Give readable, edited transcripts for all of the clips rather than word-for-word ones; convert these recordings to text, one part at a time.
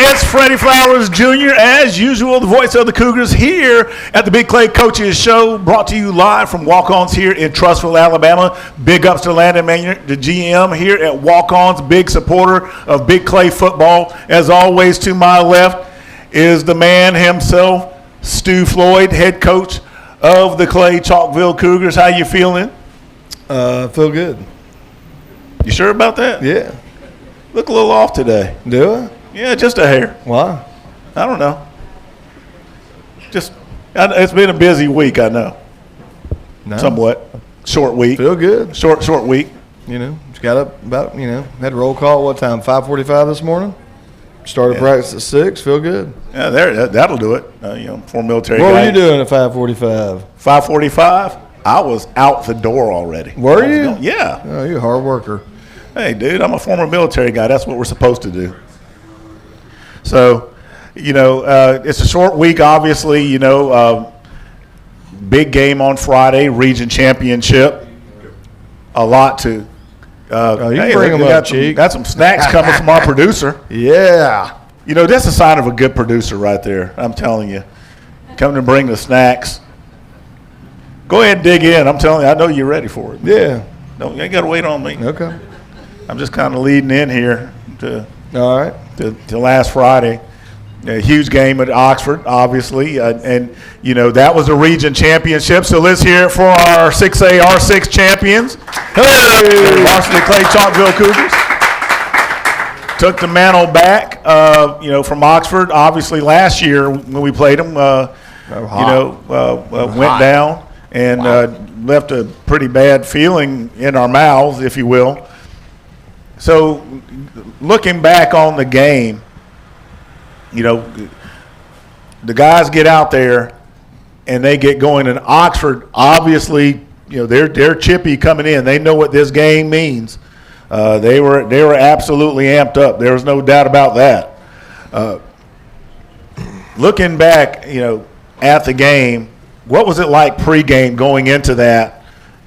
It's Freddie Flowers Jr., as usual, the voice of the Cougars here at the Big Clay Coaches Show, brought to you live from Walk-Ons here in Trussville, Alabama. Big ups to Landon Maynard, the GM here at Walk-Ons, big supporter of Big Clay football. As always, to my left is the man himself, Stu Floyd, head coach of the Clay Chalkville Cougars. How you feeling? Feel good. You sure about that? Yeah. Look a little off today. Do I? Yeah, just a hair. Why? I don't know. It's been a busy week, I know. No. Somewhat. Short week. Feel good. Short week. You know, just got up about, had a roll call. What time? 5:45 this morning. Started practice at 6. Feel good. Yeah, that'll do it. For a military What guy. were you doing at 5:45? 5:45? I was out the door already. Were you? Yeah. Oh, you're a hard worker. Hey, dude, I'm a former military guy. That's what we're supposed to do. So, it's a short week, obviously. Big game on Friday, region championship. A lot to. You can bring them up, Cheek. Got some snacks coming from our producer. Yeah. That's a sign of a good producer right there. I'm telling you. Coming to bring the snacks. Go ahead and dig in. I'm telling you, I know you're ready for it. Yeah. No, you ain't got to wait on me. Okay. I'm just kind of leading in here All right. to last Friday. A huge game at Oxford, obviously, and that was a region championship. So let's hear it for our 6A R6 champions. Hey, Varsity Clay Chalkville Cougars took the mantle back, from Oxford. Obviously, last year when we played them, went down and left a pretty bad feeling in our mouths, if you will. So, looking back on the game, the guys get out there and they get going. And Oxford, obviously, they're chippy coming in. They know what this game means. They were absolutely amped up. There was no doubt about that. Looking back, at the game, what was it like pregame going into that?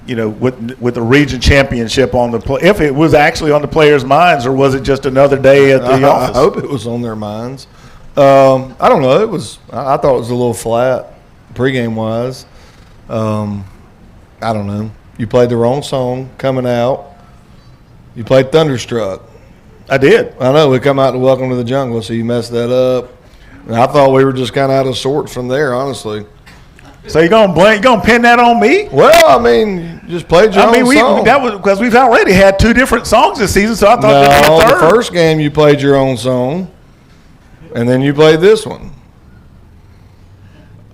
With the region championship on if it was actually on the players' minds, or was it just another day at the office? I hope it was on their minds. I don't know. I thought it was a little flat, pregame wise. I don't know. You played the wrong song coming out. You played Thunderstruck. I did. I know. We come out to Welcome to the Jungle, so you messed that up. And I thought we were just kind of out of sorts from there, honestly. So you're gonna pin that on me? Well, you just played your own song. That was because we've already had 2 different songs this season, so I thought this was the third. The first game you played your own song, and then you played this one.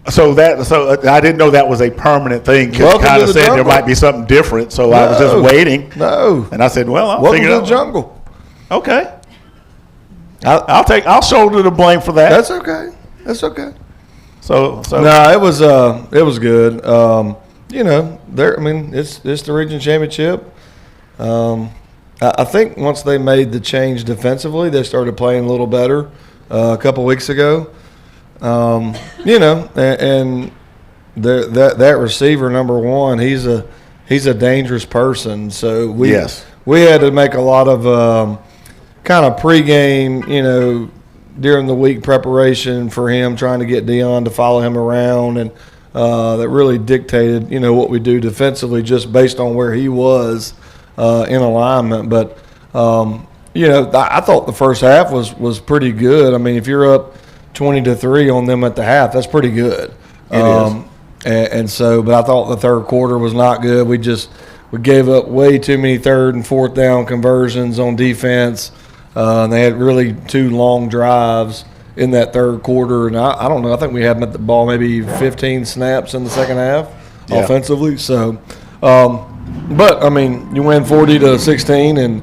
So I didn't know that was a permanent thing. Because kind of said there might be something different, so I was just waiting. No. And I said, well, I'll Welcome figure it out. to the Jungle. Okay. I'll shoulder the blame for that. That's okay. That's okay. So no, it was good. It's the region championship. I think once they made the change defensively, they started playing a little better a couple weeks ago. And that receiver number 1, he's a dangerous person. So we had to make a lot of kind of pregame, during the week preparation for him, trying to get Dion to follow him around, and that really dictated, what we do defensively just based on where he was in alignment. But, I thought the first half was pretty good. If you're up 20-3 on them at the half, that's pretty good. It is. But I thought the third quarter was not good. We gave up way too many 3rd and 4th down conversions on defense. And they had really 2 long drives in that third quarter. And I don't know. I think we had them at the ball maybe 15 snaps in the second half offensively. So, you win 40-16, and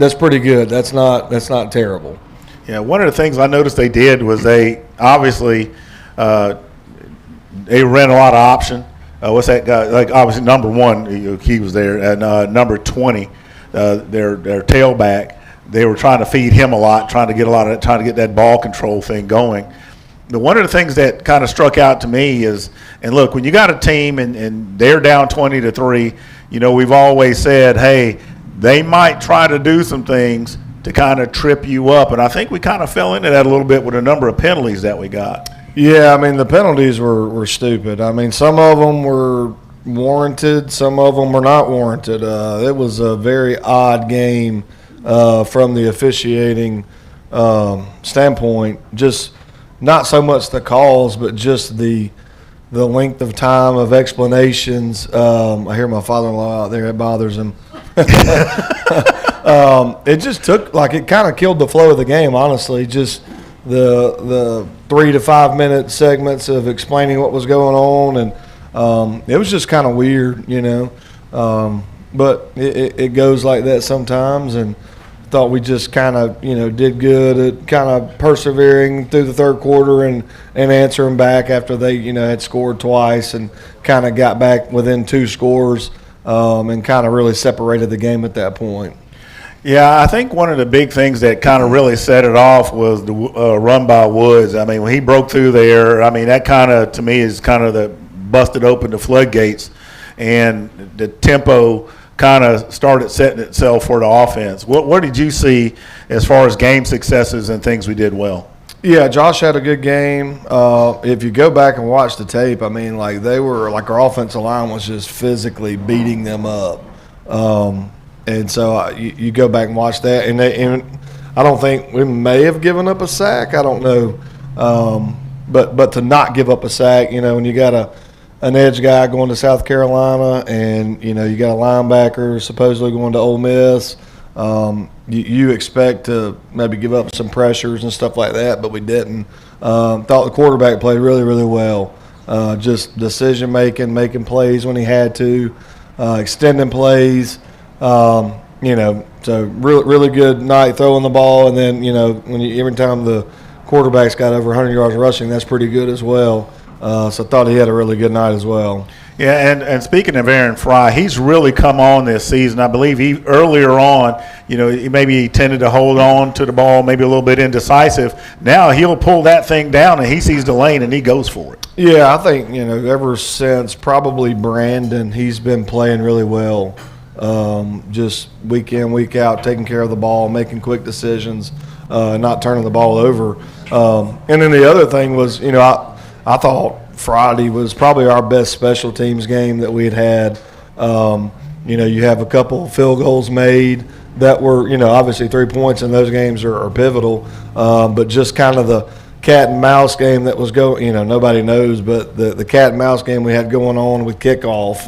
that's pretty good. That's not terrible. Yeah, one of the things I noticed they did was they obviously they ran a lot of option. What's that guy? Like obviously number 1, he was there, and number 20. Their tailback, they were trying to feed him a lot, trying to get that ball control thing going. But one of the things that kind of struck out to me is, and look, when you got a team and they're down 20-3, we've always said, hey, they might try to do some things to kind of trip you up. And I think we kind of fell into that a little bit with a number of penalties that we got. Yeah, I mean, the penalties were stupid. I mean, some of them were warranted, some of them were not warranted. It was a very odd game from the officiating standpoint. Just not so much the calls, but just the length of time of explanations. I hear my father-in-law out there; it bothers him. It just took it kind of killed the flow of the game. Honestly, just the 3 to 5 minute segments of explaining what was going on, and it was just kind of weird, but it goes like that sometimes, and thought we just kind of did good at kind of persevering through the third quarter and answering back after they had scored twice and kind of got back within 2 scores and kind of really separated the game at that point. Yeah, I think one of the big things that kind of really set it off was the run by Woods. I mean, when he broke through there, I mean, that kind of, to me, is kind of the busted open the floodgates, and the tempo kind of started setting itself for the offense. What did you see as far as game successes and things we did well? Yeah, Josh had a good game. If you go back and watch the tape, I mean, our offensive line was just physically beating them up. And so you go back and watch that, and I don't think we may have given up a sack. I don't know, but to not give up a sack, when you got an edge guy going to South Carolina, and you got a linebacker supposedly going to Ole Miss, you expect to maybe give up some pressures and stuff like that, but we didn't. Thought the quarterback played really, really well. Just decision making plays when he had to, extending plays. So really good night throwing the ball, and then every time the quarterback's got over 100 yards rushing, that's pretty good as well. So I thought he had a really good night as well. Yeah, and speaking of Aaron Fry, he's really come on this season. I believe he earlier on, maybe he tended to hold on to the ball, maybe a little bit indecisive. Now he'll pull that thing down, and he sees the lane, and he goes for it. Yeah, I think ever since probably Brandon, he's been playing really well. Just week in, week out, taking care of the ball, making quick decisions, not turning the ball over. And then the other thing was, I thought Friday was probably our best special teams game that we had. You have a couple field goals made that were, obviously 3 points in those games are pivotal, but just kind of the cat and mouse game that was going, nobody knows, but the cat and mouse game we had going on with kickoff,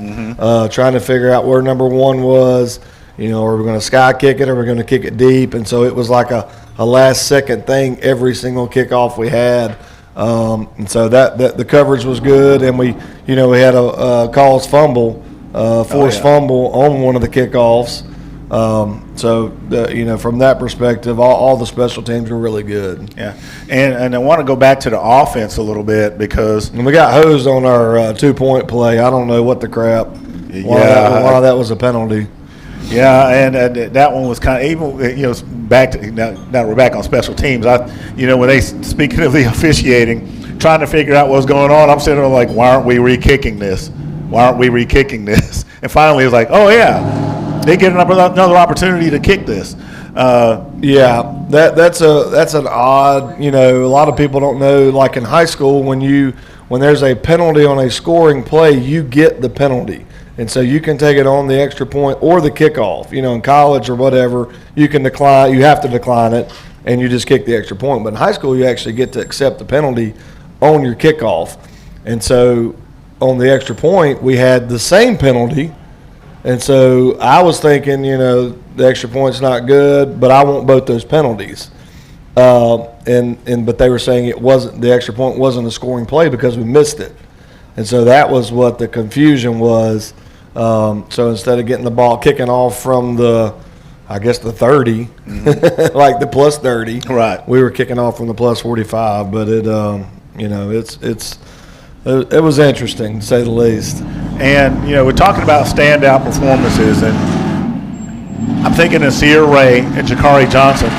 trying to figure out where number one was, are we going to sky kick it or are we going to kick it deep? And so it was like a last second thing every single kickoff we had. And so that the coverage was good, and we had a Calls fumble, forced fumble on one of the kickoffs. From that perspective, all the special teams were really good. Yeah, and I want to go back to the offense a little bit because we got hosed on our 2-point play. I don't know what the crap. Why that was a penalty. Yeah, and that one was kind of even back to now we're back on special teams. When they speaking of the officiating, trying to figure out what's going on, I'm sitting there like, why aren't we re-kicking this? Why aren't we re-kicking this? And finally, it was like, oh yeah, they get another opportunity to kick this. That's an odd. A lot of people don't know. Like in high school, when there's a penalty on a scoring play, you get the penalty. And so you can take it on the extra point or the kickoff. In college or whatever, you can decline. You have to decline it, and you just kick the extra point. But in high school, you actually get to accept the penalty on your kickoff. And so on the extra point, we had the same penalty. And so I was thinking, the extra point's not good, but I want both those penalties. But they were saying the extra point wasn't a scoring play because we missed it. And so that was what the confusion was. So instead of getting the ball kicking off from the 30, like the plus 30, right? We were kicking off from the plus 45. But it was interesting to say the least. And we're talking about standout performances, and I'm thinking of Sierra Ray and Jakari Johnson.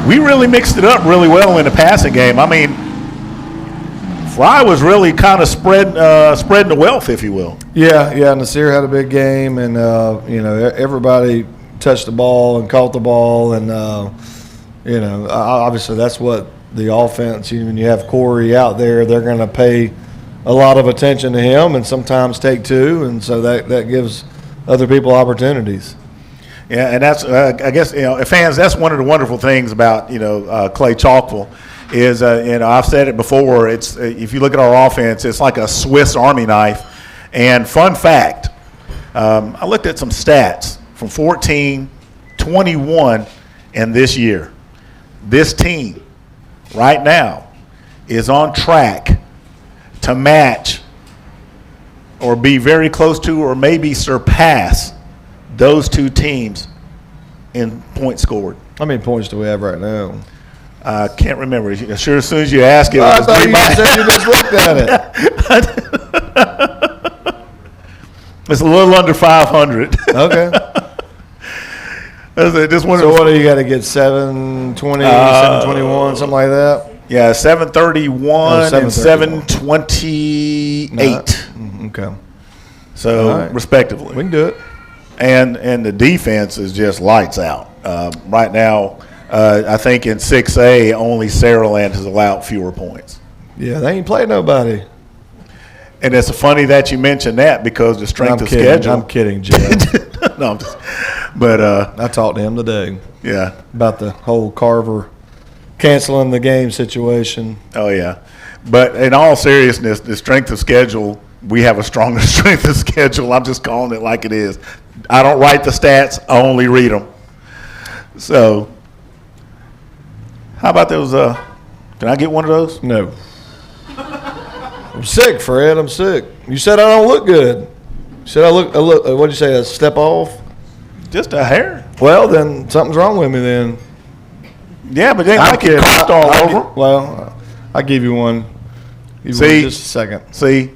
We really mixed it up really well in the passing game. I mean, Fry was really kind of spreading the wealth, if you will. Yeah. Nasir had a big game, and everybody touched the ball and caught the ball, and obviously that's what the offense. When you have Corey out there, they're going to pay a lot of attention to him, and sometimes take two, and so that gives other people opportunities. Yeah, and that's I guess fans. That's one of the wonderful things about Clay Chalkville is I've said it before. It's if you look at our offense, it's like a Swiss Army knife. And fun fact, I looked at some stats from 14, 21, and this year. This team right now is on track to match or be very close to or maybe surpass those two teams in points scored. How many points do we have right now? I can't remember. Sure, as soon as you ask it, I thought you said you just looked at it. It's a little under 500. Okay. Just so what do you got to get, 720, 721, something like that? Yeah, 731 and 728. Okay. So, right. Respectively. We can do it. And the defense is just lights out. Right now, I think in 6A, only Saraland has allowed fewer points. Yeah, they ain't played nobody. And it's funny that you mentioned that because the strength of schedule. I'm kidding, Jeff. No, but I talked to him today. Yeah. About the whole Carver canceling the game situation. Oh, yeah. But in all seriousness, the strength of schedule, we have a stronger strength of schedule. I'm just calling it like it is. I don't write the stats. I only read them. So, how about those? Can I get one of those? No. I'm sick, Fred. I'm sick. You said I don't look good. You said I look. What'd you say? A step off? Just a hair. Well, then something's wrong with me then. Yeah, but they like it cropped all over. Well, I'll give you one. See, just a second. See,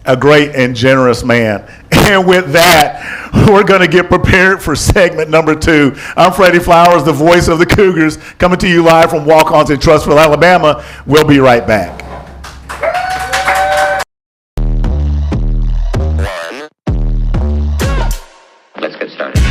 a great and generous man. And with that, we're going to get prepared for segment number 2. I'm Freddie Flowers, the voice of the Cougars, coming to you live from Walk-Ons in Trussville, Alabama. We'll be right back. Let's get started.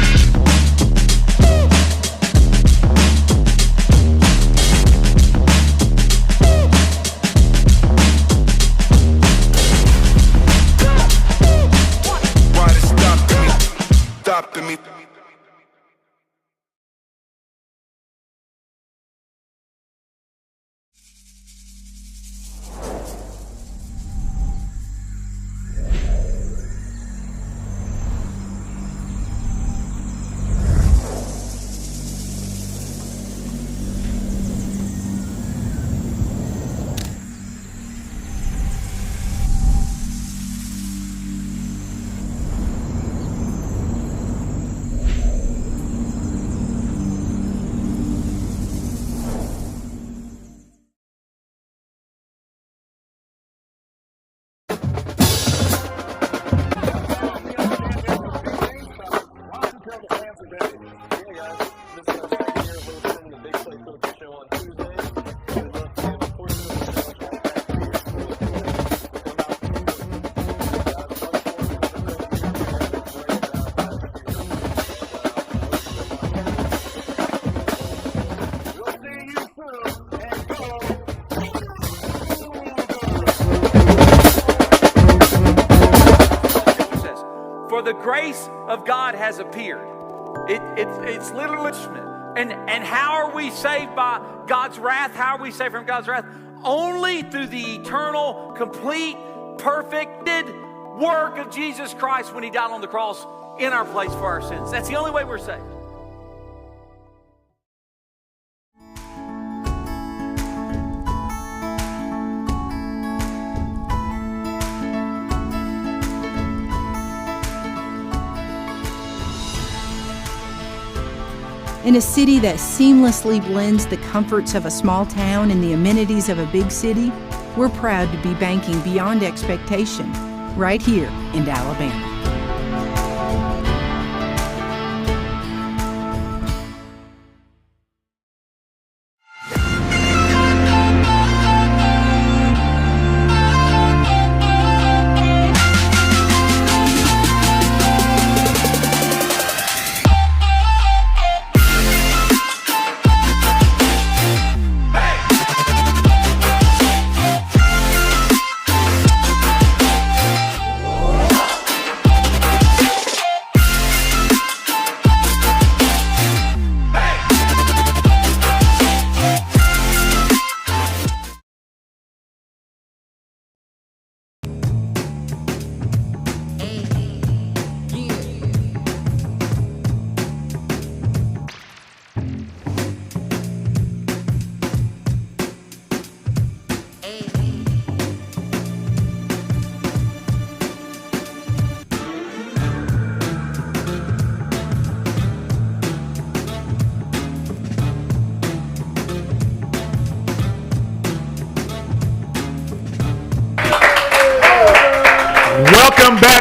For the grace of God has appeared. It's literally, and how are we saved by God's wrath? How are we saved from God's wrath? Only through the eternal, complete, perfected work of Jesus Christ when He died on the cross in our place for our sins. That's the only way we're saved. In a city that seamlessly blends the comforts of a small town and the amenities of a big city, we're proud to be banking beyond expectation right here in Alabama.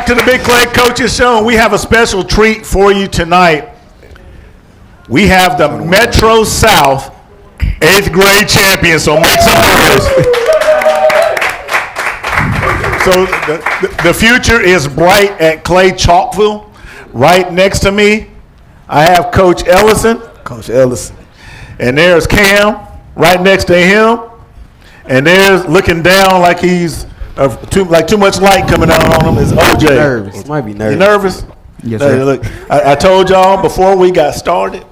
back to the Big Clay Coaches Show, and we have a special treat for you tonight. We have the Metro South 8th grade champions, so make some noise. So the future is bright at Clay Chalkville. Right next to me, I have Coach Ellison. Coach Ellison. And there's Cam right next to him. And there's looking down like he's too much light coming out on him is OJ. Nervous. Might be nervous. You nervous? Yes, Hey, sir. look, I told y'all before we got started,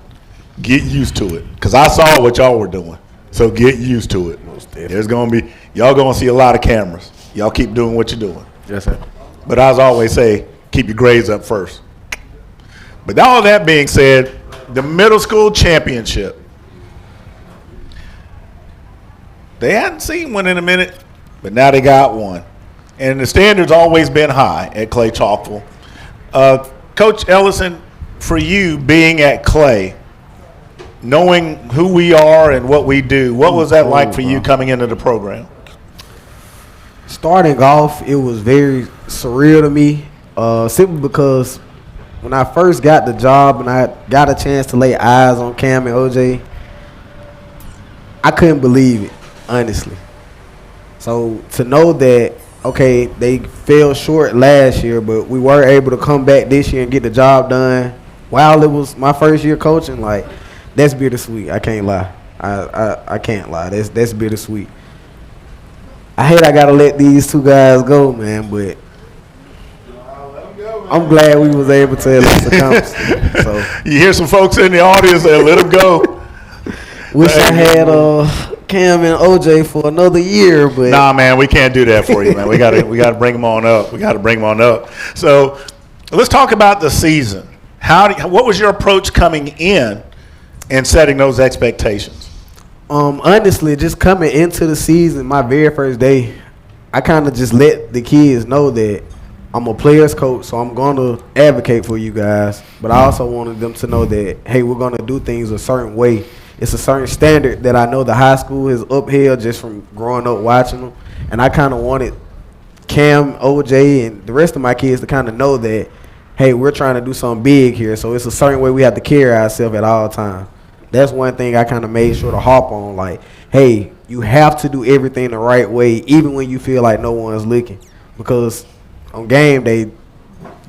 get used to it. Because I saw what y'all were doing. So get used to it. There's going to be, y'all going to see a lot of cameras. Y'all keep doing what you're doing. Yes, sir. But as I always say, keep your grades up first. But all that being said, the middle school championship. They hadn't seen one in a minute, but now they got one. And the standard's always been high at Clay Chalkville. Coach Ellison, for you being at Clay, knowing who we are and what we do, what was that like for you coming into the program? Starting off, it was very surreal to me, simply because when I first got the job and I got a chance to lay eyes on Cam and OJ, I couldn't believe it, honestly. So to know that, okay, they fell short last year, but we were able to come back this year and get the job done while it was my first year coaching, like, that's bittersweet. I can't lie. I can't lie. That's bittersweet. I hate I got to let these two guys go, man, but I'm glad we was able to at least accomplish it. So You hear some folks in the audience that let them go. wish I had Cam and OJ for another year, but Nah, man, we can't do that for you, man. We gotta bring them on up. We gotta bring them on up. So let's talk about the season. What was your approach coming in and setting those expectations? honestly, just coming into the season, my very first day, I kind of just let the kids know that I'm a player's coach, so I'm going to advocate for you guys. But I also wanted them to know that, hey, we're going to do things a certain way. It's a certain standard that I know the high school is upheld just from growing up watching them. And I kind of wanted Cam, OJ, and the rest of my kids to kind of know that, hey, we're trying to do something big here. So it's a certain way we have to carry ourselves at all times. That's one thing I kind of made sure to harp on. Like, hey, you have to do everything the right way, even when you feel like no one's looking. Because on game day,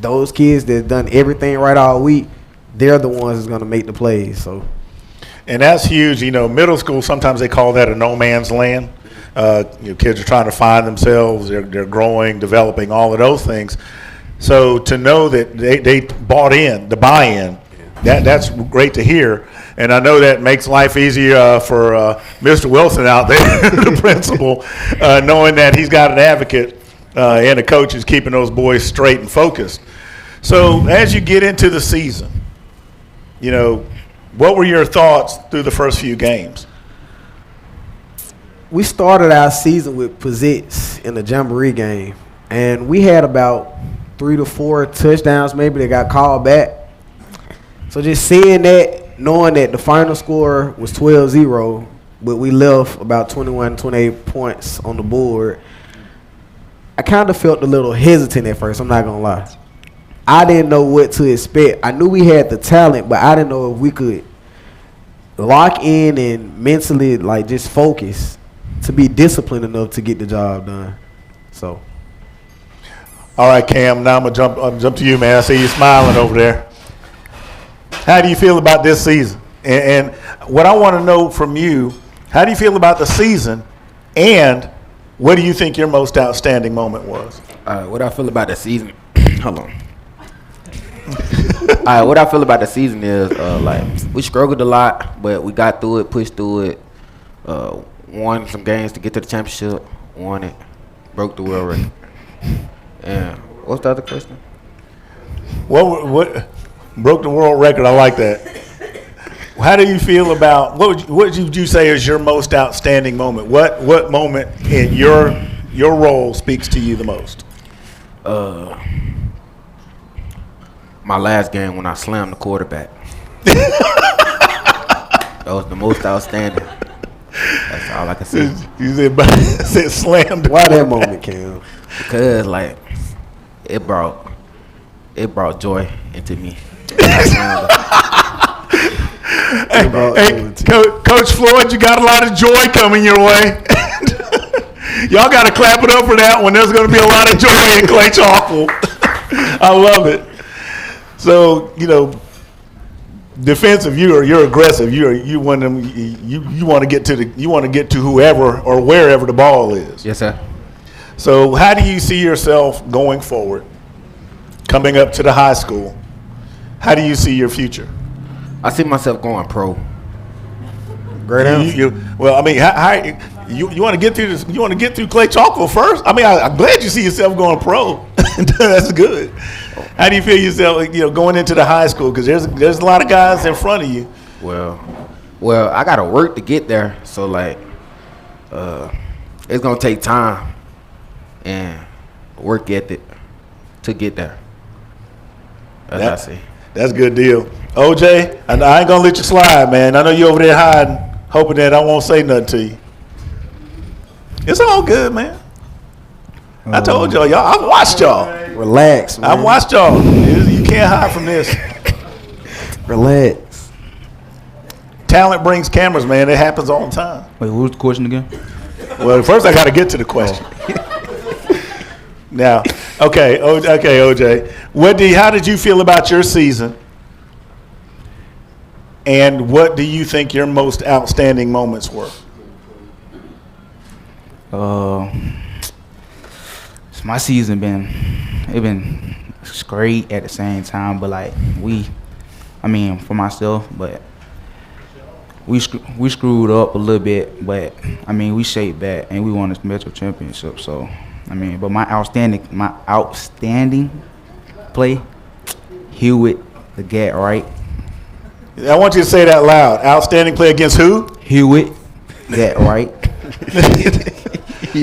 those kids that done everything right all week, they're the ones that's going to make the plays. So, And that's huge. You know, middle school, sometimes they call that a no man's land. Kids are trying to find themselves. They're growing, developing, all of those things. So to know that they bought in, the buy-in, that's great to hear. And I know that makes life easier for Mr. Wilson out there, the principal, knowing that he's got an advocate and a coach who's keeping those boys straight and focused. So as you get into the season, you know, what were your thoughts through the first few games? we started our season with Pizzitz in the Jamboree game. And we had about 3 to 4 touchdowns maybe that got called back. So just seeing that, knowing that the final score was 12-0, but we left about 21, 28 points on the board, I kind of felt a little hesitant at first, I'm not going to lie. I didn't know what to expect. I knew we had the talent, but I didn't know if we could lock in and mentally, like, just focus to be disciplined enough to get the job done. So. All right, Cam, now I'm gonna jump to you, man. I see you smiling over there. How do you feel about this season? And what I want to know from you, how do you feel about the season, and what do you think your most outstanding moment was? What I feel about the season, hold on. What I feel about the season is, like, we struggled a lot, but we got through it, pushed through it, won some games to get to the championship, won it, broke the world record. And what's the other question? What broke the world record? I like that. How do you feel about what would you say is your most outstanding moment? What moment in your role speaks to you the most? My last game when I slammed the quarterback. That was the most outstanding. That's all I can say. You said slammed. Why that moment, Cam? Because, like, it brought it brought joy into me. Hey, Coach Floyd, you got a lot of joy coming your way. Y'all got to clap it up for that one. There's going to be a lot of joy in Clay Chalkville. I love it. So, defensive, you're aggressive. You want them. You want to get to whoever or wherever the ball is. Yes, sir. So, how do you see yourself going forward, coming up to the high school? How do you see your future? I see myself going pro. Great answer. Well, I mean, you want to get through this? You want to get through Clay Chalkville first? I mean, I'm glad you see yourself going pro. That's good. How do you feel yourself, going into the high school? Because there's a lot of guys in front of you. Well, I gotta work to get there. So it's gonna take time and work ethic to get there. I see. That's a good deal. OJ, I ain't gonna let you slide, man. I know you over there hiding, hoping that I won't say nothing to you. It's all good, man. I told y'all, I've watched y'all. Relax, man. I've watched y'all. You can't hide from this. Relax. Talent brings cameras, man. It happens all the time. Wait, what was the question again? Well, first I got to get to the question. Now, okay, OJ. How did you feel about your season? And what do you think your most outstanding moments were? My season been great at the same time, but for myself, but we screwed up a little bit, but we shaped back and we won the Metro Championship. So but my outstanding play, Hewitt, the Gat right. I want you to say that loud. Outstanding play against who? Hewitt, Gat right.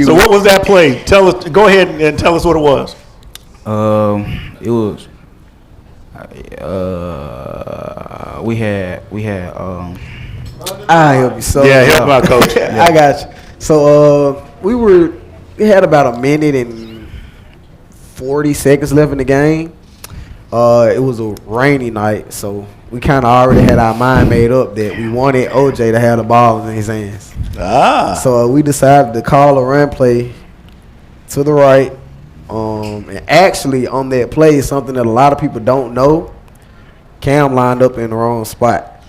So what was that play? Tell us. Go ahead and tell us what it was. It was. We had. I help you so. Yeah, help my coach. I got you. So we had about a minute and 40 seconds left in the game. It was a rainy night, so we kind of already had our mind made up that we wanted OJ to have the ball in his hands. So we decided to call a run play to the right. And actually on that play, something that a lot of people don't know, Cam lined up in the wrong spot.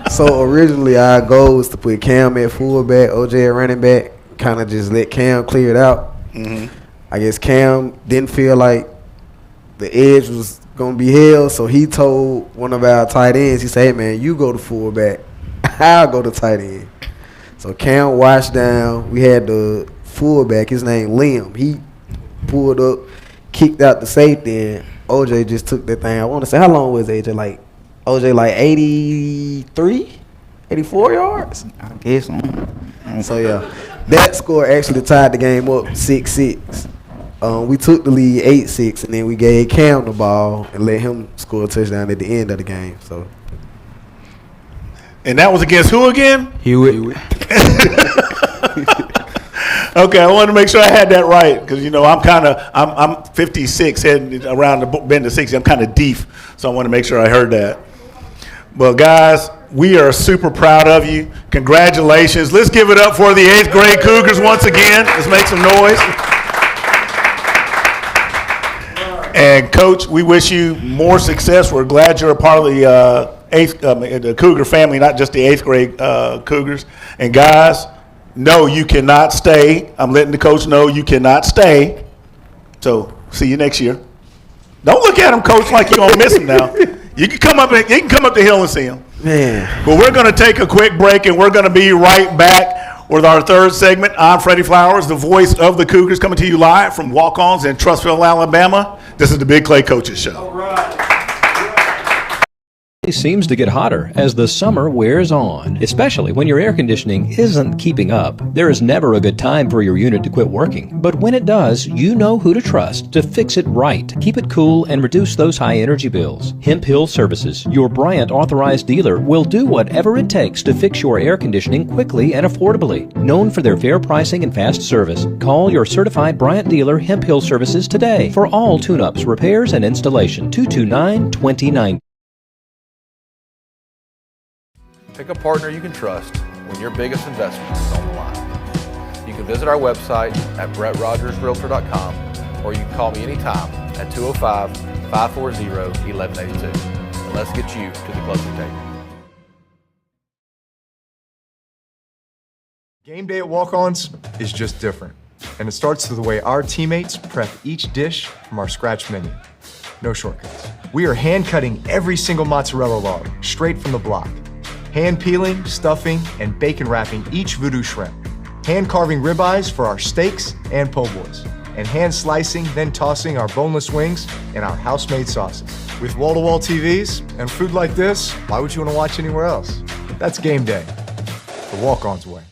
So originally our goal was to put Cam at fullback, OJ at running back, kind of just let Cam clear it out. Mm-hmm. I guess Cam didn't feel like the edge was going to be held, so he told one of our tight ends, he said, hey, man, you go to fullback. I'll go to tight end. So Cam washed down. We had the fullback, his name Liam. He pulled up, kicked out the safety, and OJ just took that thing. I want to say, how long was OJ? OJ 83, 84 yards? I guess. So, yeah, that score actually tied the game up 6-6. We took the lead 8-6, and then we gave Cam the ball and let him score a touchdown at the end of the game. So, and that was against who again? Hewitt. Okay, I wanted to make sure I had that right because I'm 56 heading around the bend to 60. I'm kind of deep, so I want to make sure I heard that. Well, guys, we are super proud of you. Congratulations! Let's give it up for the 8th grade Cougars once again. Let's make some noise. And Coach, we wish you more success. We're glad you're a part of the Cougar family, not just the 8th grade Cougars. And guys, no, you cannot stay. I'm letting the coach know you cannot stay. So see you next year. Don't look at him, Coach, like you're gonna miss him now. You can come up the hill and see him. man. But we're gonna take a quick break and we're gonna be right back with our third segment. I'm Freddie Flowers, the voice of the Cougars, coming to you live from Walk-Ons in Trussville, Alabama. This is the Big Clay Coaches Show. All right. seems to get hotter as the summer wears on, especially when your air conditioning isn't keeping up. There is never a good time for your unit to quit working, but when it does, you know who to trust to fix it right, keep it cool, and reduce those high energy bills. Hemp Hill Services, your Bryant authorized dealer, will do whatever it takes to fix your air conditioning quickly and affordably. Known for their fair pricing and fast service, call your certified Bryant dealer Hemp Hill Services today for all tune-ups, repairs, and installation. 229-2090. Pick a partner you can trust when your biggest investment is on the line. You can visit our website at BrettRogersRealtor.com, or you can call me anytime at 205-540-1182. And let's get you to the closing table. Game day at Walk-Ons is just different, and it starts with the way our teammates prep each dish from our scratch menu. No shortcuts. We are hand cutting every single mozzarella log straight from the block. Hand peeling, stuffing, and bacon wrapping each voodoo shrimp. Hand carving ribeyes for our steaks and po' boys. And hand slicing, then tossing our boneless wings and our house-made sauces. With wall-to-wall TVs and food like this, why would you want to watch anywhere else? That's game day, the Walk-Ons way.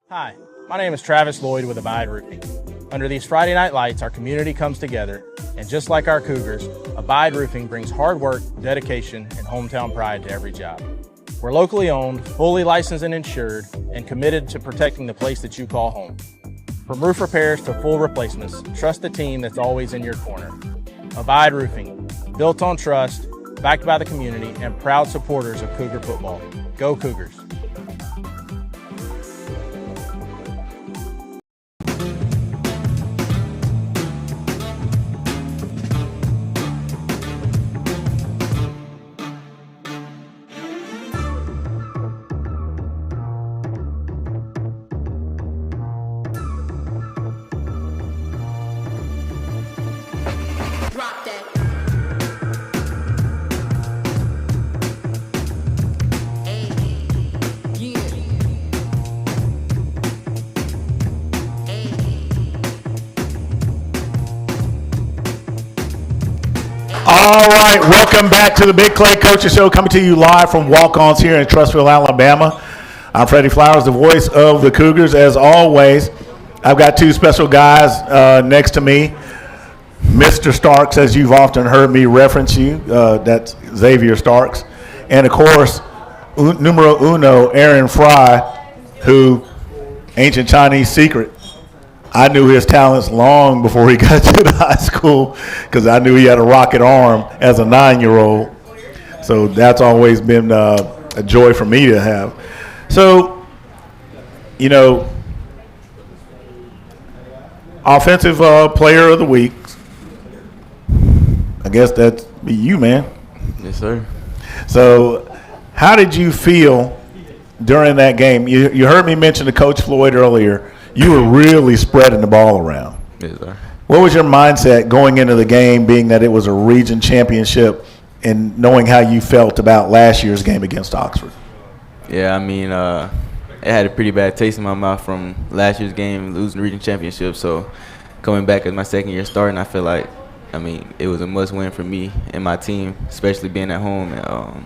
Hi, my name is Travis Lloyd with Abide Roofing. Under these Friday night lights, our community comes together, and just like our Cougars, Abide Roofing brings hard work, dedication, and hometown pride to every job. We're locally owned, fully licensed and insured, and committed to protecting the place that you call home. From roof repairs to full replacements, trust the team that's always in your corner. Abide Roofing, built on trust, backed by the community, and proud supporters of Cougar football. Go Cougars! All right, welcome back to the Big Clay Coaches Show, coming to you live from Walk-Ons here in Trussville, Alabama. I'm Freddie Flowers, the voice of the Cougars. As always, I've got two special guys next to me. Mr. Starks, as you've often heard me reference you, that's Xavier Starks. And, of course, numero uno, Aaron Fry, who, ancient Chinese secret, I knew his talents long before he got to the high school because I knew he had a rocket arm as a 9-year-old. So that's always been a joy for me to have. So, you know, offensive player of the week, I guess that's you, man. Yes, sir. So how did you feel during that game? You heard me mention to Coach Floyd earlier. You were really spreading the ball around. Yes, sir. What was your mindset going into the game, being that it was a region championship, and knowing how you felt about last year's game against Oxford? Yeah, I mean, it had a pretty bad taste in my mouth from last year's game, losing the region championship. So coming back as my second year starting, I feel like, I mean, it was a must-win for me and my team, especially being at home and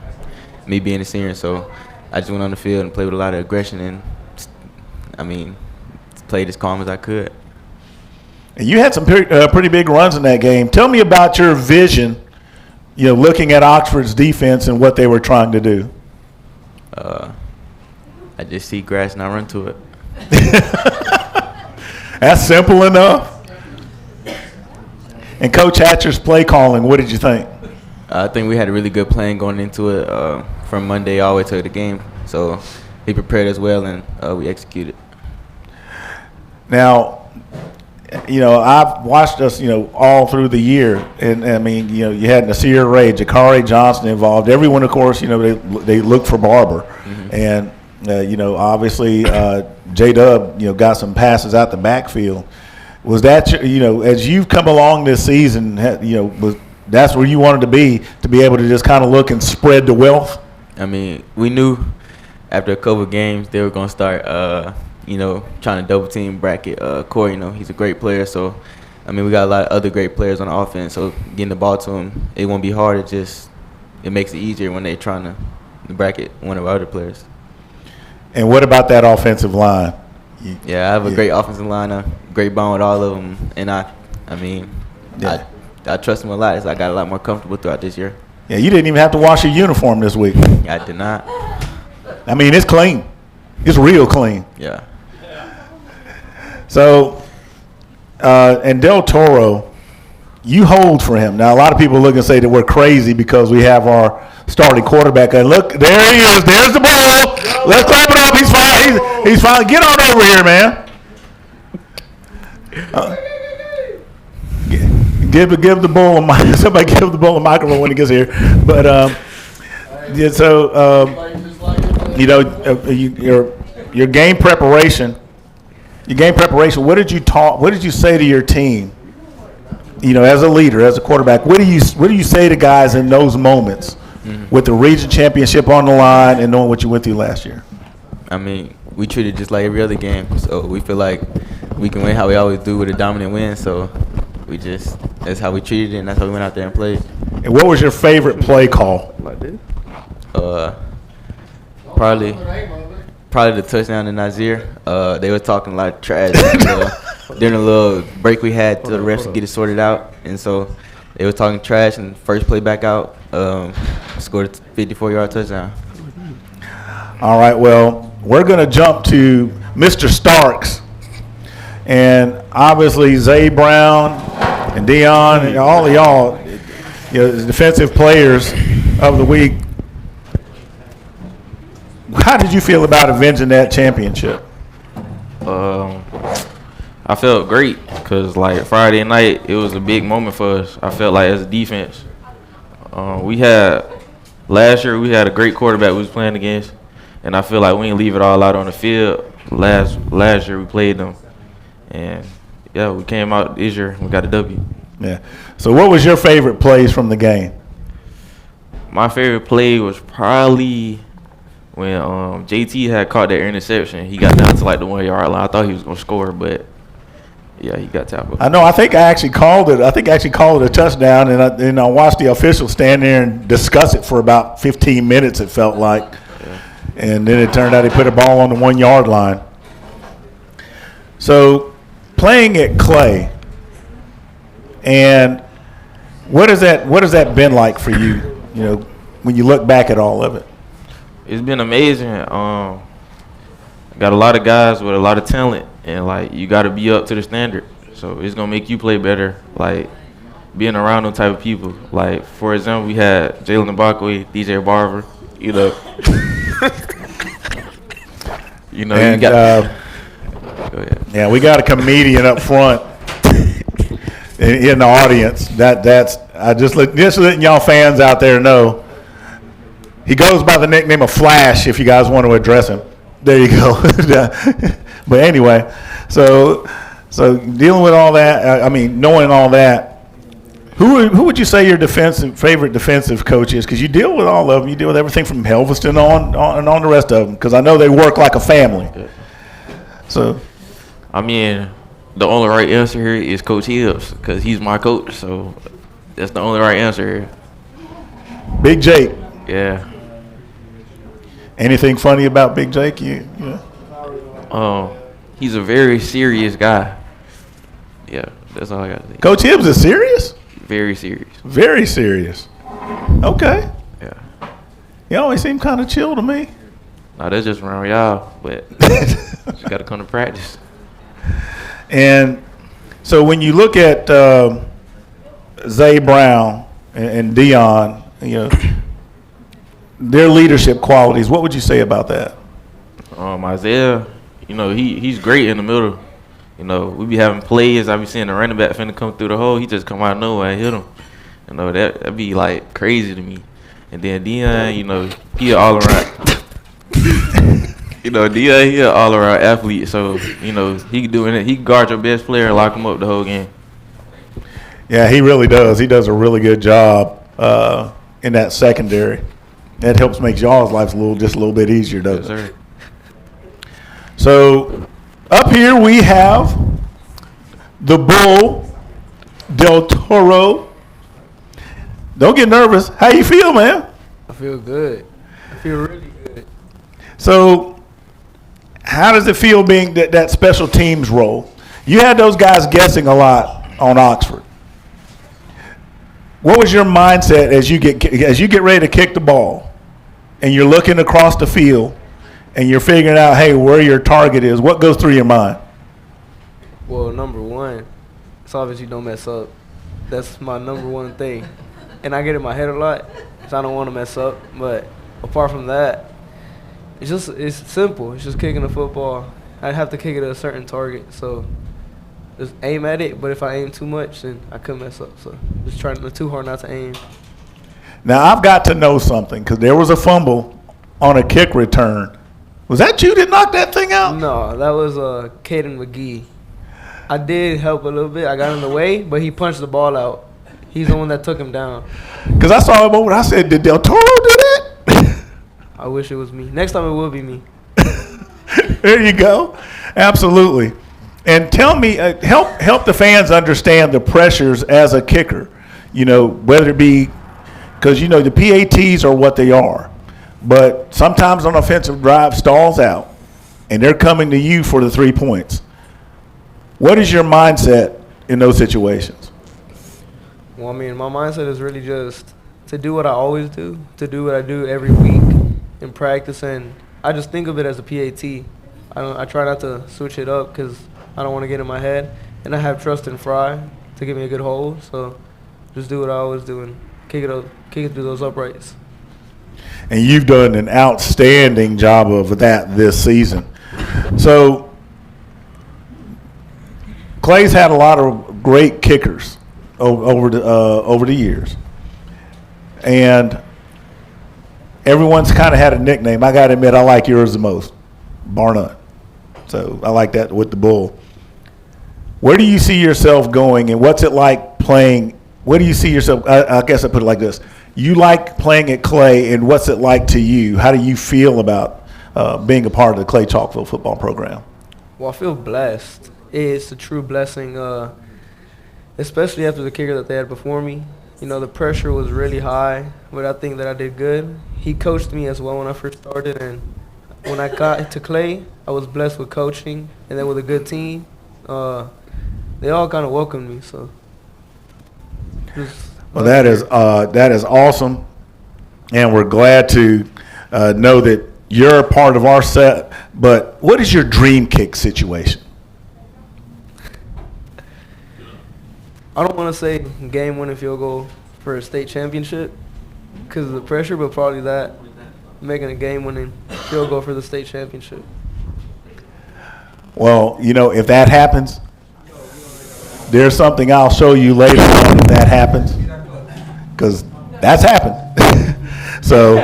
me being a senior. So I just went on the field and played with a lot of aggression and, I mean, played as calm as I could. And you had some pretty big runs in that game. Tell me about your vision, you know, looking at Oxford's defense and what they were trying to do. I just see grass and I run to it. That's simple enough. And Coach Hatcher's play calling, what did you think? I think we had a really good plan going into it from Monday all the way to the game. So he prepared us well and we executed. Now, I've watched us, all through the year, and I mean, you had Nasir Ray, Jakari Johnson involved. Everyone, of course, they look for Barber, and obviously J-Dub, got some passes out the backfield. Was that as you've come along this season, that's where you wanted to be able to just kind of look and spread the wealth? I mean, we knew after a couple of games they were gonna start, trying to double team bracket Corey. He's a great player, so I mean we got a lot of other great players on the offense. So getting the ball to him, it won't be hard. It makes it easier when they're trying to bracket one of our other players. And what about that offensive line? Yeah, I have a great offensive line, a great bond with all of them, and I trust them a lot. So I got a lot more comfortable throughout this year. Yeah, you didn't even have to wash your uniform this week. I did not. I mean, it's clean. It's real clean. Yeah. So, and Del Toro, you hold for him. Now, a lot of people look and say that we're crazy because we have our starting quarterback. And look, there he is. There's the ball. Let's clap it up. He's fine. He's fine. Get on over here, man. Give the bull a mic. Somebody give the bull a microphone when he gets here. But your game preparation. What did you say to your team? As a leader, as a quarterback, what do you say to guys in those moments with the region championship on the line and knowing what you went through last year? I mean, we treat it just like every other game, so we feel like we can win how we always do with a dominant win. So that's how we treated it, and that's how we went out there and played. And what was your favorite play call? Probably the touchdown to Nazir. They were talking a lot of trash during the little break we had to the refs to get it sorted out, and so they were talking trash. And first play back out, scored a 54-yard touchdown. All right, well, we're going to jump to Mr. Starks. And obviously, Zay Brown and Dion and all of y'all, the defensive players of the week. How did you feel about avenging that championship? I felt great because, Friday night, it was a big moment for us. I felt like as a defense, last year we had a great quarterback we was playing against, and I feel like we didn't leave it all out on the field. Last year we played them, and we came out this year and we got a W. Yeah. So what was your favorite plays from the game? My favorite play was probably when JT had caught that interception. He got down to the 1 yard line. I thought he was gonna score, but he got tackled. I know. I think I actually called it. A touchdown, and I watched the officials stand there and discuss it for about 15 minutes. It felt like, and then it turned out he put a ball on the 1 yard line. So, playing at Clay, and what has that been like for you? When you look back at all of it. It's been amazing. Got a lot of guys with a lot of talent, and you got to be up to the standard. So it's gonna make you play better. Being around those type of people. For example, we had Jalen Mbakwe, DJ Barber. And, go ahead. Yeah, we got a comedian up front in the audience. Just letting y'all fans out there know. He goes by the nickname of Flash. If you guys want to address him, there you go. But anyway, so dealing with all that, knowing all that, who would you say your favorite defensive coach is? Because you deal with all of them. You deal with everything from Helveston on the rest of them. Because I know they work like a family. So, the only right answer here is Coach Hibbs because he's my coach. So that's the only right answer here. Big Jake. Yeah. Anything funny about Big Jake? He's a very serious guy. Yeah, that's all I got to say. Coach Hibbs is serious? Very serious. Very serious. Okay. Yeah. You always seem kind of chill to me. No, that's just around y'all, but just got to come to practice. And so when you look at Zay Brown and Dion, their leadership qualities, what would you say about that? Isaiah, he's great in the middle. You know, we be having plays. I be seeing the running back finna come through the hole. He just come out of nowhere and hit him. You know, that'd be like crazy to me. And then Deion, you know, he an all around. You know, Deion, he an all around athlete. So, you know, he can do it. He can guard your best player and lock him up the whole game. Yeah, he really does. He does a really good job in that secondary. That helps make y'all's lives just a little bit easier, doesn't it? Yes, sir. So up here we have the Bull Del Toro. Don't get nervous. How you feel, man? I feel good. I feel really good. So how does it feel being that special teams role? You had those guys guessing a lot on Oxford. What was your mindset as you get ready to kick the ball and you're looking across the field and you're figuring out, hey, where your target is? What goes through your mind? Well, number one, it's obvious you don't mess up. That's my number one thing. And I get in my head a lot because I don't want to mess up. But apart from that, it's simple. It's just kicking the football. I have to kick it at a certain target. So just aim at it. But if I aim too much, then I could mess up. So just trying too hard not to aim. Now, I've got to know something because there was a fumble on a kick return. Was that you that knocked that thing out? No, that was Caden McGee. I did help a little bit. I got in the way, but he punched the ball out. He's the one that took him down. Because I saw him over. I said, did Del Toro do that? I wish it was me. Next time it will be me. There you go. Absolutely. And tell me, help the fans understand the pressures as a kicker. You know, whether it be because, you know, the PATs are what they are. But sometimes an offensive drive stalls out, and they're coming to you for the 3 points. What is your mindset in those situations? Well, I mean, my mindset is really just to do what I always do, to do what I do every week in practice, and I just think of it as a PAT. I try not to switch it up because I don't want to get in my head, and I have trust in Fry to give me a good hold. So just do what I always do and kick it through those uprights. And you've done an outstanding job of that this season. So Clay's had a lot of great kickers over the years, and everyone's kind of had a nickname. I got to admit, I like yours the most, bar none. So I like that with the Bull. Where do you see yourself going, and what's it like playing? Where do you see yourself? I guess I put it like this. You like playing at Clay, and what's it like to you? How do you feel about being a part of the Clay Chalkville football program? Well, I feel blessed. It's a true blessing, especially after the kicker that they had before me. You know, the pressure was really high, but I think that I did good. He coached me as well when I first started, and when I got to Clay, I was blessed with coaching, and then with a good team. They all kind of welcomed me, so. Well, that is awesome, and we're glad to know that you're a part of our set. But what is your dream kick situation? I don't want to say game-winning field goal for a state championship because of the pressure, but probably that, making a game-winning field goal for the state championship. Well, you know, if that happens, there's something I'll show you later on if that happens, because that's happened. So,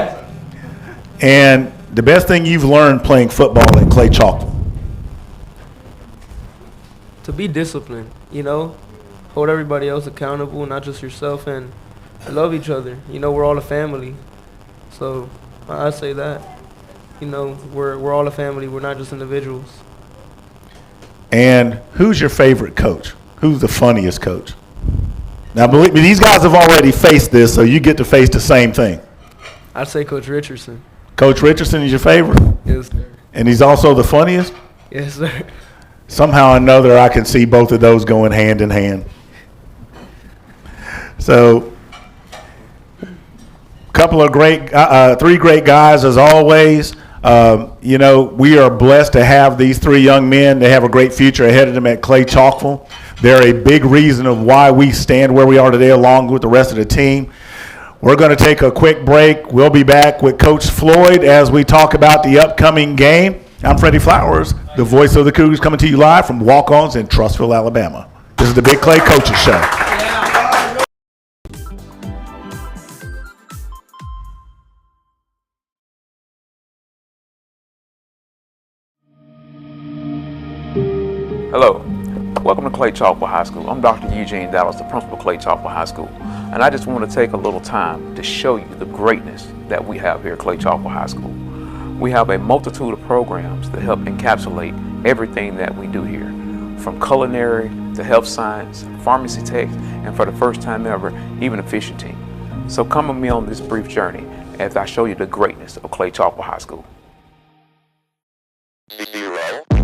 and the best thing you've learned playing football at Clay Chalkville? To be disciplined, you know, hold everybody else accountable, not just yourself, and love each other. You know, we're all a family. So I say that. You know, we're all a family. We're not just individuals. And who's your favorite coach? Who's the funniest coach? Now, believe me, these guys have already faced this, so you get to face the same thing. I'd say Coach Richardson. Coach Richardson is your favorite? Yes, sir. And he's also the funniest? Yes, sir. Somehow or another, I can see both of those going hand in hand. So, couple of great, three great guys as always. You know, we are blessed to have these three young men. They have a great future ahead of them at Clay Chalkville. They're a big reason of why we stand where we are today along with the rest of the team. We're going to take a quick break. We'll be back with Coach Floyd as we talk about the upcoming game. I'm Freddie Flowers, the voice of the Cougars, coming to you live from Walk-Ons in Trussville, Alabama. This is the Big Clay Coaches Show. Hello, welcome to Clay Chalkwood High School. I'm Dr. Eugene Dallas, the principal of Clay Chalkwood High School, and I just want to take a little time to show you the greatness that we have here at Clay Chalkwood High School. We have a multitude of programs that help encapsulate everything that we do here, from culinary to health science, pharmacy tech, and for the first time ever, even a fishing team. So come with me on this brief journey as I show you the greatness of Clay Chalkwood High School. 0, 1.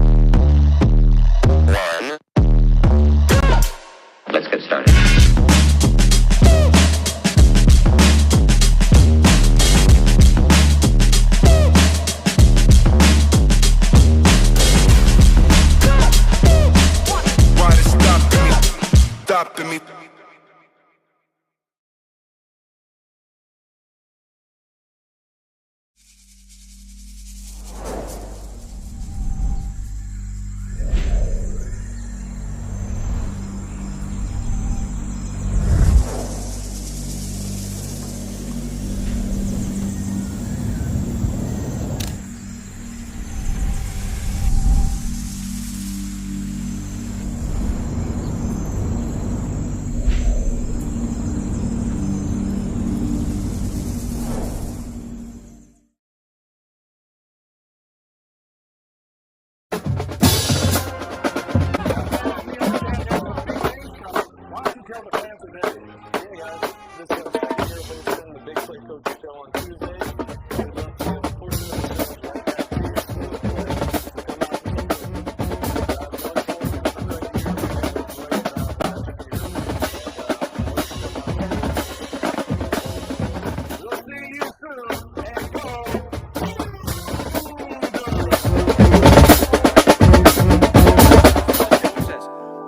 Let's get started. Why they stopping me? Stopping me.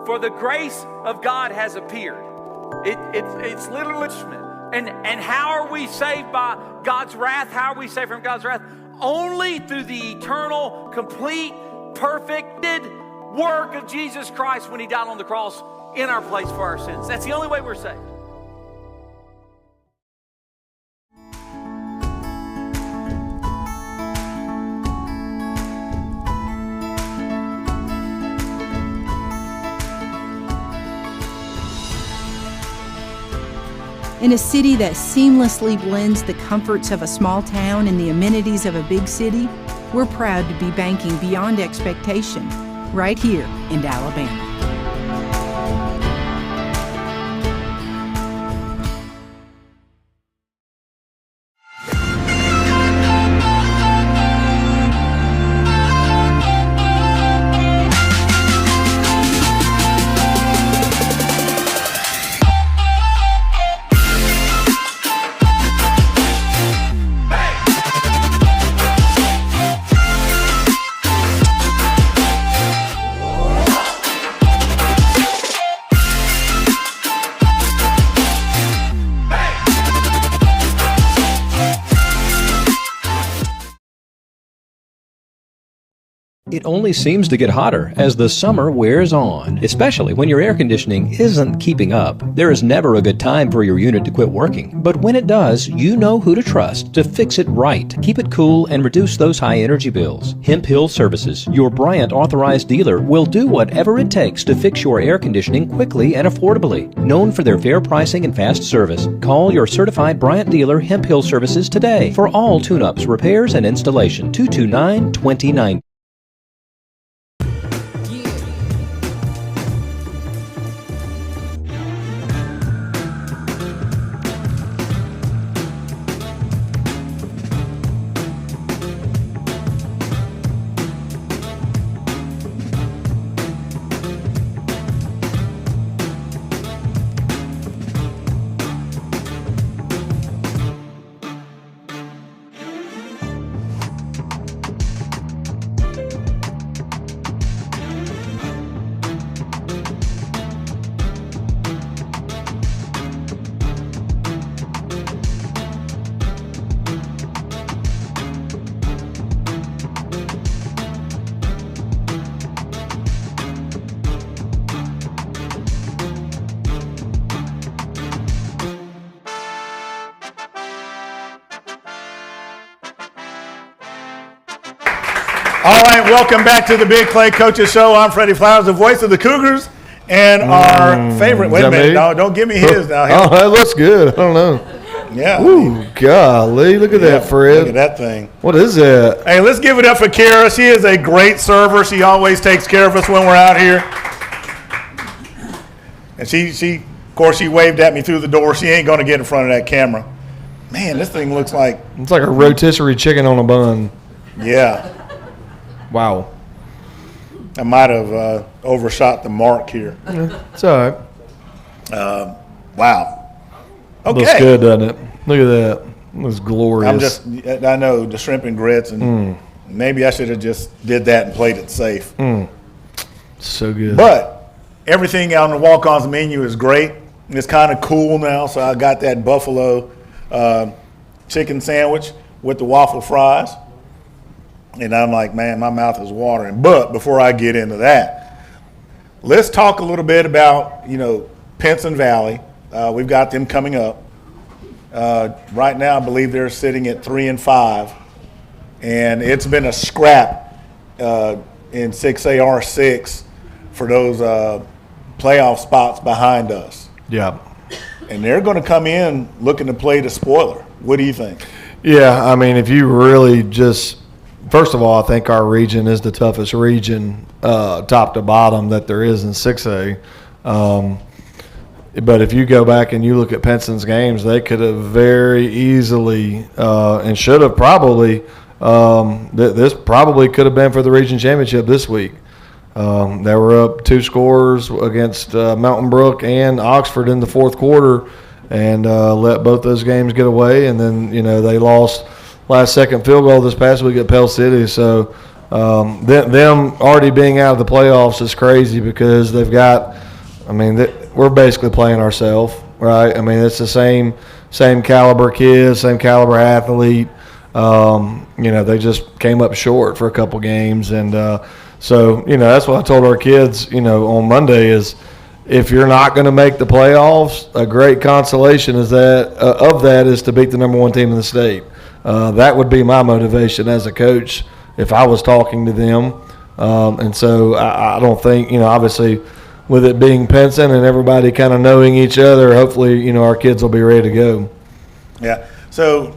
For the grace of God has appeared. It's literally, and how are we saved by God's wrath? How are we saved from God's wrath? Only through the eternal, complete, perfected work of Jesus Christ when He died on the cross in our place for our sins. That's the only way we're saved. In a city that seamlessly blends the comforts of a small town and the amenities of a big city, we're proud to be banking beyond expectation right here in Alabama. It only seems to get hotter as the summer wears on, especially when your air conditioning isn't keeping up. There is never a good time for your unit to quit working, but when it does, you know who to trust to fix it right, keep it cool, and reduce those high energy bills. Hemp Hill Services, your Bryant authorized dealer, will do whatever it takes to fix your air conditioning quickly and affordably. Known for their fair pricing and fast service, call your certified Bryant dealer Hemp Hill Services today for all tune-ups, repairs, and installation. 229-2090. All right, welcome back to the Big Clay Coaches Show. I'm Freddie Flowers, the voice of the Cougars, and our favorite. Wait a minute, no, don't give me his now. Oh, that looks good. I don't know. Yeah. Ooh, golly, look at that, Fred. Look at that thing. What is that? Hey, let's give it up for Kara. She is a great server. She always takes care of us when we're out here. And she of course, she waved at me through the door. She ain't going to get in front of that camera. Man, this thing looks like... It's like a rotisserie chicken on a bun. Yeah. Wow. I might have overshot the mark here. It's all right. Wow. Okay. Looks good, doesn't it? Look at that. It was glorious. I know, the shrimp and grits, and maybe I should have just did that and played it safe. So good. But everything on the walk-ons menu is great. It's kind of cool now, so I got that buffalo chicken sandwich with the waffle fries. And I'm like, man, my mouth is watering. But before I get into that, let's talk a little bit about, Pinson Valley. We've got them coming up. Right now, I believe they're sitting at 3-5. And it's been a scrap in 6AR6 for those playoff spots behind us. Yeah. And they're going to come in looking to play the spoiler. What do you think? Yeah, I mean, if you really just – first of all, I think our region is the toughest region top to bottom that there is in 6A. But if you go back and you look at Pinson's games, they could have very easily and should have probably this probably could have been for the region championship this week. They were up 2 scores against Mountain Brook and Oxford in the fourth quarter and let both those games get away. And then, they lost last second field goal this past week at Pell City. So them already being out of the playoffs is crazy because they've got, we're basically playing ourselves, right? I mean, it's the same caliber kids, same caliber athlete. They just came up short for a couple games. And so, that's what I told our kids, on Monday is if you're not going to make the playoffs, a great consolation is that is to beat the number 1 team in the state. That would be my motivation as a coach if I was talking to them. And so I don't think, obviously with it being Pinson and everybody kind of knowing each other, hopefully, our kids will be ready to go. Yeah. So,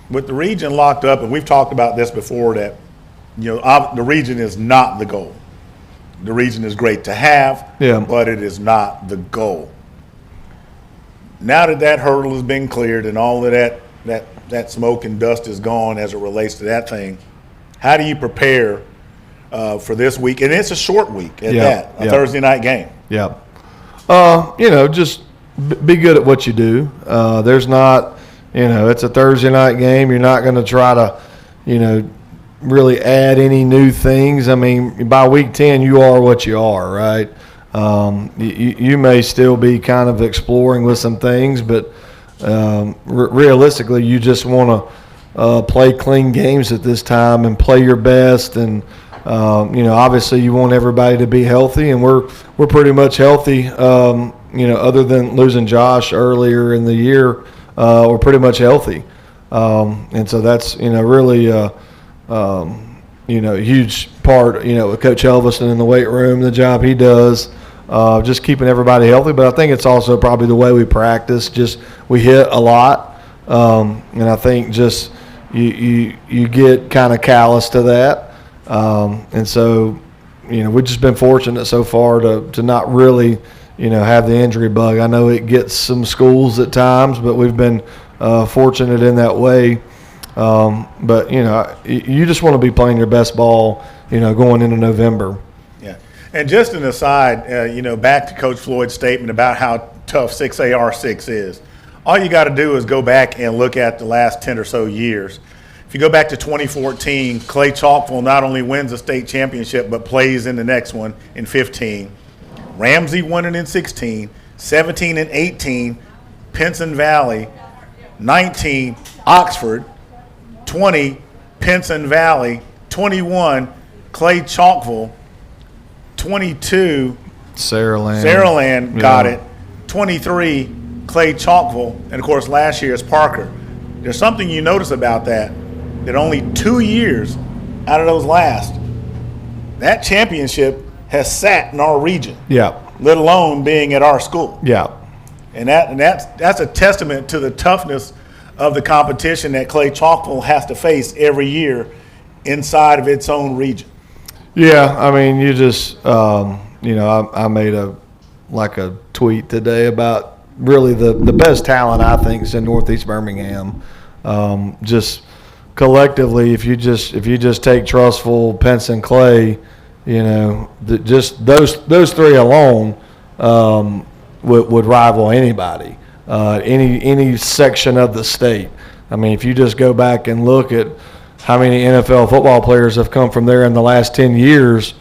with the region locked up, and we've talked about this before, that, the region is not the goal. The region is great to have, but it is not the goal. Now that hurdle has been cleared and all of that smoke and dust is gone as it relates to that thing, how do you prepare for this week? And it's a short week at a Thursday night game. Yeah. Just be good at what you do. There's not, it's a Thursday night game. You're not going to try to, really add any new things. I mean, by week 10, you are what you are, right? You may still be kind of exploring with some things, but realistically, you just want to play clean games at this time and play your best. And obviously, you want everybody to be healthy, and we're pretty much healthy. Other than losing Josh earlier in the year, we're pretty much healthy. And so that's really a huge part. With Coach Elvison in the weight room, the job he does. Just keeping everybody healthy, but I think it's also probably the way we practice. Just we hit a lot, and I think just you get kind of callous to that, and so we've just been fortunate so far to not really have the injury bug. I know it gets some schools at times, but we've been fortunate in that way. But you just want to be playing your best ball, going into November. Yeah. And just an aside, back to Coach Floyd's statement about how tough 6AR6 is. All you got to do is go back and look at the last 10 or so years. If you go back to 2014, Clay Chalkville not only wins a state championship but plays in the next one in 15. Ramsey won it in 16, 17 and 18, Pinson Valley, 19, Oxford, 20, Pinson Valley, 21, Clay Chalkville, 22, Saraland got it, 23, Clay Chalkville, and of course last year is Parker. There's something you notice about that only 2 years out of those last, that championship has sat in our region. Yeah. Let alone being at our school. Yeah. And that's a testament to the toughness of the competition that Clay Chalkville has to face every year inside of its own region. Yeah, I mean, you just, I made a tweet today about really the best talent I think is in Northeast Birmingham. Just collectively, if you just take Trussville, Pence, and Clay, just those three alone would rival anybody, any section of the state. I mean, if you just go back and look at how many NFL football players have come from there in the last 10 years,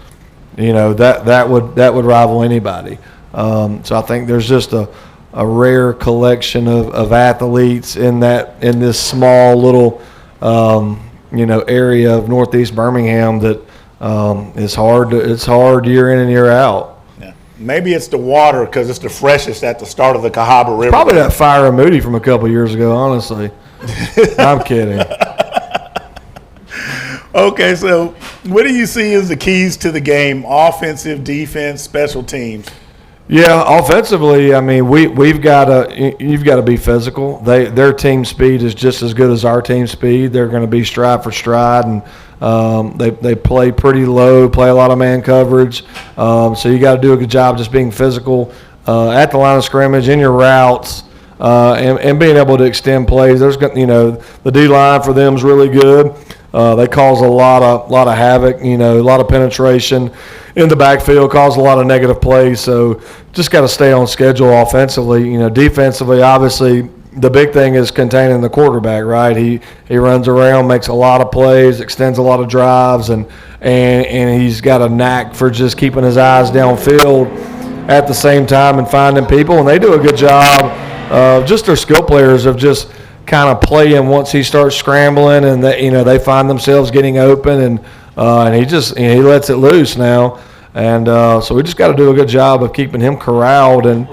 that would rival anybody. So I think there's just a rare collection of athletes in this small little area of Northeast Birmingham that it's hard year in and year out. Yeah. Maybe it's the water because it's the freshest at the start of the Cahaba River. Probably that Fire and Moody from a couple years ago, honestly. I'm kidding. Okay, so what do you see as the keys to the game? Offensive, defense, special teams? Yeah, offensively, I mean, you've got to be physical. Their team speed is just as good as our team speed. They're going to be stride for stride, and they play pretty low, play a lot of man coverage. So you got to do a good job just being physical at the line of scrimmage, in your routes, and being able to extend plays. There's the D line for them is really good. They cause a lot of havoc, a lot of penetration in the backfield, cause a lot of negative plays. So just got to stay on schedule offensively. Defensively, obviously, the big thing is containing the quarterback, right? He runs around, makes a lot of plays, extends a lot of drives, and he's got a knack for just keeping his eyes downfield at the same time and finding people. And they do a good job of just their skill players of just kind of playing once he starts scrambling, and they find themselves getting open, and he lets it loose now, and so we just got to do a good job of keeping him corralled, and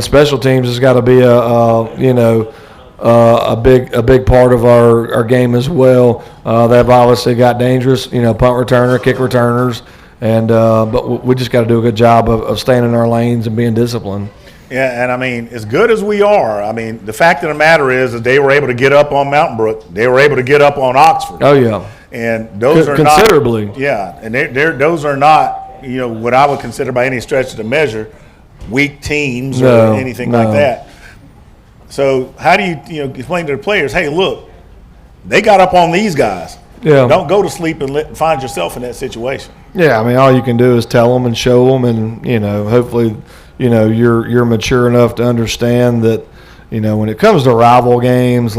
special teams has got to be a big part of our game as well. They've obviously got dangerous punt returner, kick returners, and but we just got to do a good job of staying in our lanes and being disciplined. Yeah, and I mean, as good as we are, I mean, the fact of the matter is that they were able to get up on Mountain Brook. They were able to get up on Oxford. Oh, yeah. And those are considerably. Not, yeah, and those are not, what I would consider by any stretch of the measure, weak teams or anything like that. So how do you explain to the players, hey, look, they got up on these guys. Yeah. Don't go to sleep and find yourself in that situation. Yeah, I mean, all you can do is tell them and show them, and hopefully, you're mature enough to understand that, when it comes to rival games,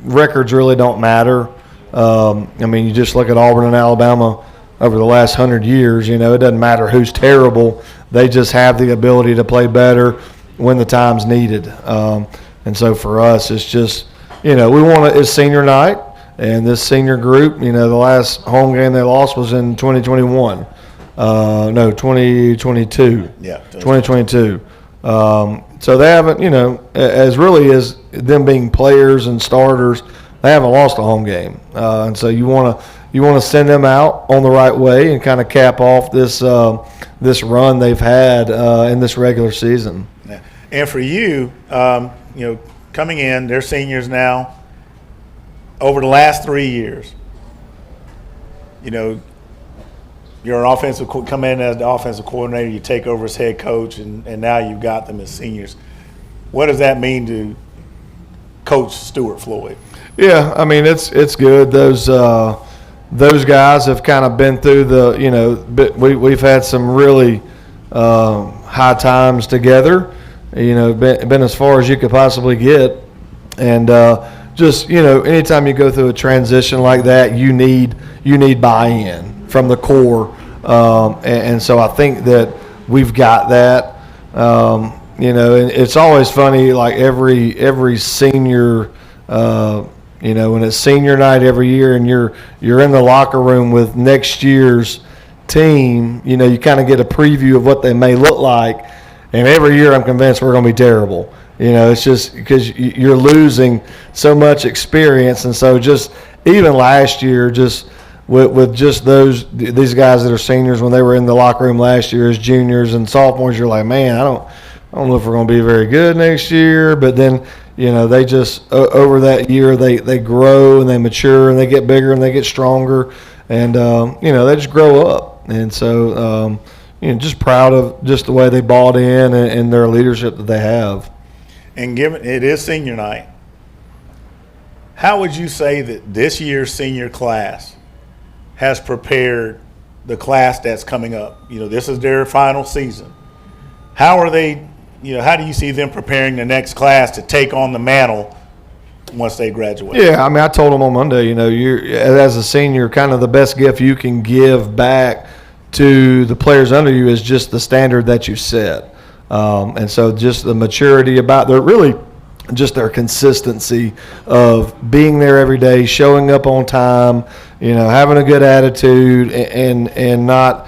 records really don't matter. I mean, you just look at Auburn and Alabama over the last 100 years. It doesn't matter who's terrible; they just have the ability to play better when the time's needed. And so for us, it's just we want to. It's senior night. And this senior group, the last home game they lost was in 2021. 2022. Yeah. 2022. So they haven't, as really as them being players and starters, they haven't lost a home game. And so you want to send them out on the right way and kind of cap off this run they've had in this regular season. Yeah. And for you, coming in, they're seniors now. Over the last 3 years, you're an come in as the offensive coordinator, you take over as head coach, and now you've got them as seniors. What does that mean to Coach Stuart Floyd? Yeah, I mean, it's good. Those guys have kind of been through we've had some really high times together, been as far as you could possibly get, and just anytime you go through a transition like that, you need buy-in from the core, and so I think that we've got that. And it's always funny, like every senior, when it's senior night every year, and you're in the locker room with next year's team, you kind of get a preview of what they may look like, and every year I'm convinced we're going to be terrible. It's just because you're losing so much experience. And so just even last year, just with just these guys that are seniors when they were in the locker room last year as juniors and sophomores, you're like, man, I don't know if we're going to be very good next year. But then, they just over that year they grow and they mature and they get bigger and they get stronger, and they just grow up. And so just proud of just the way they bought in and their leadership that they have. And given it is senior night, how would you say that this year's senior class has prepared the class that's coming up? This is their final season. How are they, how do you see them preparing the next class to take on the mantle once they graduate? Yeah, I told them on Monday, you're as a senior, kind of the best gift you can give back to the players under you is just the standard that you set. And so just the maturity about their consistency of being there every day, showing up on time, having a good attitude and not,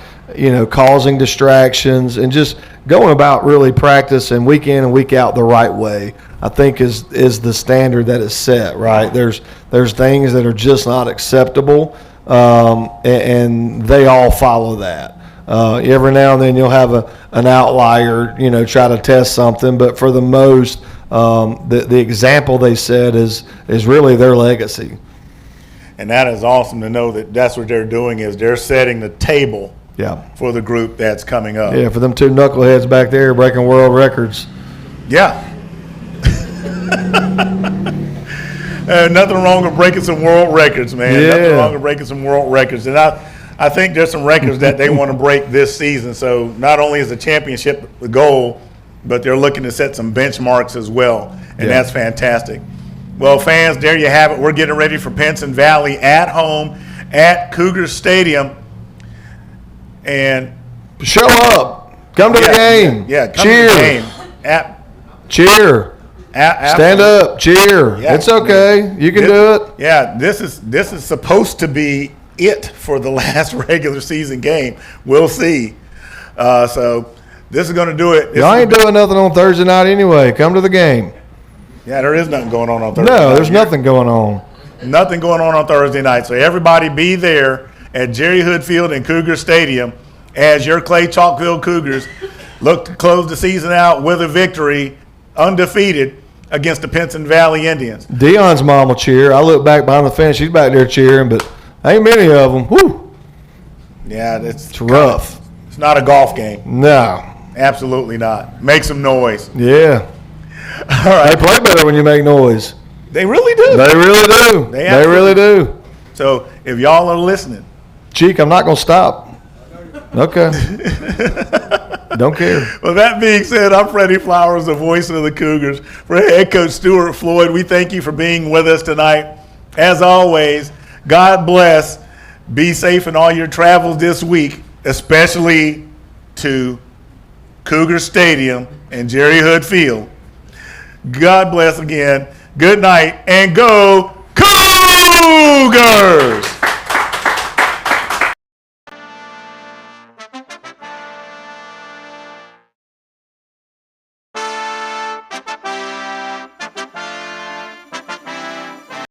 causing distractions, and just going about really practicing week in and week out the right way, I think is the standard that is set, right? There's things that are just not acceptable, and they all follow that. Every now and then you'll have an outlier, try to test something, but for the most, the example they set is really their legacy. And that is awesome to know that that's what they're doing, is they're setting the table for the group that's coming up. Yeah, for them two knuckleheads back there breaking world records. Yeah. Nothing wrong with breaking some world records, man. Yeah. Nothing wrong with breaking some world records. And I think there's some records that they want to break this season. So not only is the championship the goal, but they're looking to set some benchmarks as well. And that's fantastic. Well, fans, there you have it. We're getting ready for Pinson Valley at home at Cougar Stadium. And show up. Come to the game. Yeah, come cheer. to the game. Cheer. Stand up. Cheer. Yeah. It's okay. You can do it. Yeah, this is supposed to be it for the last regular season game. We'll see. So this is going to do it. Y'all ain't doing nothing on Thursday night anyway. Come to the game. Yeah, there is nothing going on Thursday night. No, there's nothing going on. Nothing going on Thursday night. So everybody be there at Jerry Hood Field and Cougar Stadium as your Clay Chalkville Cougars look to close the season out with a victory, undefeated, against the Pinson Valley Indians. Dion's mom will cheer. I look back behind the fence. She's back there cheering, but ain't many of them. Woo. Yeah, it's rough. It's not a golf game. No. Absolutely not. Make some noise. Yeah. All right. They play better when you make noise. They really do. They really do. They really do. So if y'all are listening. Cheek, I'm not going to stop. Okay. Don't care. Well, that being said, I'm Freddie Flowers, the voice of the Cougars. For head coach Stuart Floyd, we thank you for being with us tonight. As always, God bless. Be safe in all your travels this week, especially to Cougar Stadium and Jerry Hood Field. God bless again. Good night, and go Cougars!